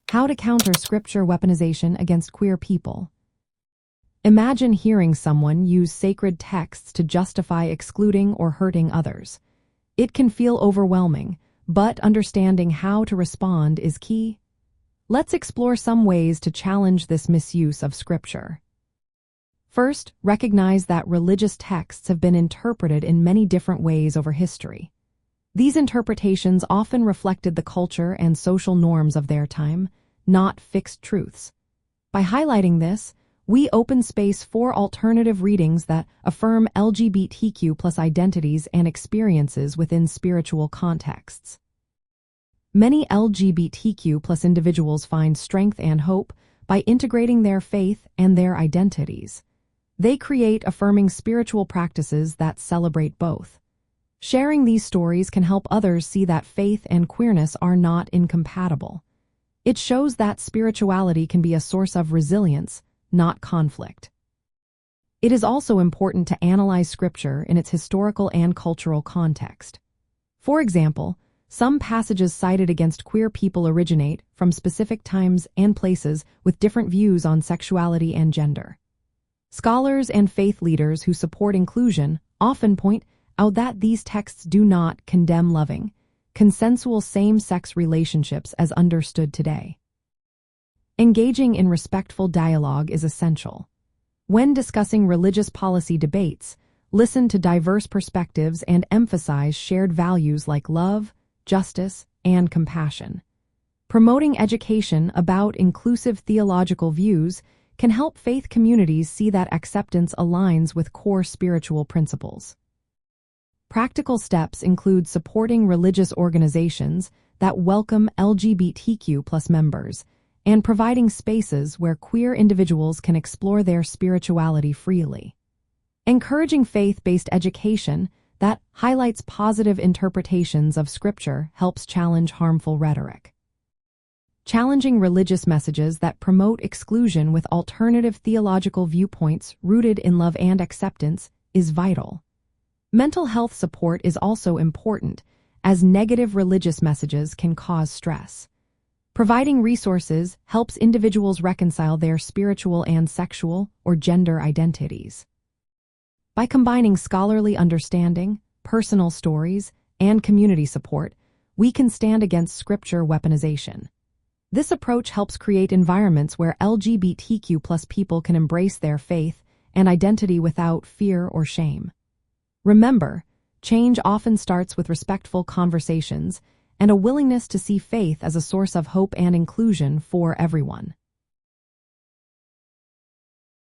How to counter scripture weaponization against queer people. Imagine hearing someone use sacred texts to justify excluding or hurting others. It can feel overwhelming, but understanding how to respond is key. Let's explore some ways to challenge this misuse of scripture. First, recognize that religious texts have been interpreted in many different ways over history. These interpretations often reflected the culture and social norms of their time, not fixed truths. By highlighting this, we open space for alternative readings that affirm LGBTQ+ identities and experiences within spiritual contexts. Many LGBTQ+ individuals find strength and hope by integrating their faith and their identities. They create affirming spiritual practices that celebrate both. Sharing these stories can help others see that faith and queerness are not incompatible. It shows that spirituality can be a source of resilience, not conflict. It is also important to analyze scripture in its historical and cultural context. For example, some passages cited against queer people originate from specific times and places with different views on sexuality and gender. Scholars and faith leaders who support inclusion often point out that these texts do not condemn loving, consensual same-sex relationships as understood today. Engaging in respectful dialogue is essential. When discussing religious policy debates, listen to diverse perspectives and emphasize shared values like love, justice, and compassion. Promoting education about inclusive theological views can help faith communities see that acceptance aligns with core spiritual principles. Practical steps include supporting religious organizations that welcome LGBTQ+ members and providing spaces where queer individuals can explore their spirituality freely. Encouraging faith-based education that highlights positive interpretations of Scripture helps challenge harmful rhetoric. Challenging religious messages that promote exclusion with alternative theological viewpoints rooted in love and acceptance is vital. Mental health support is also important, as negative religious messages can cause stress. Providing resources helps individuals reconcile their spiritual and sexual or gender identities. By combining scholarly understanding, personal stories, and community support, we can stand against scripture weaponization. This approach helps create environments where LGBTQ+ people can embrace their faith and identity without fear or shame. Remember, change often starts with respectful conversations and a willingness to see faith as a source of hope and inclusion for everyone.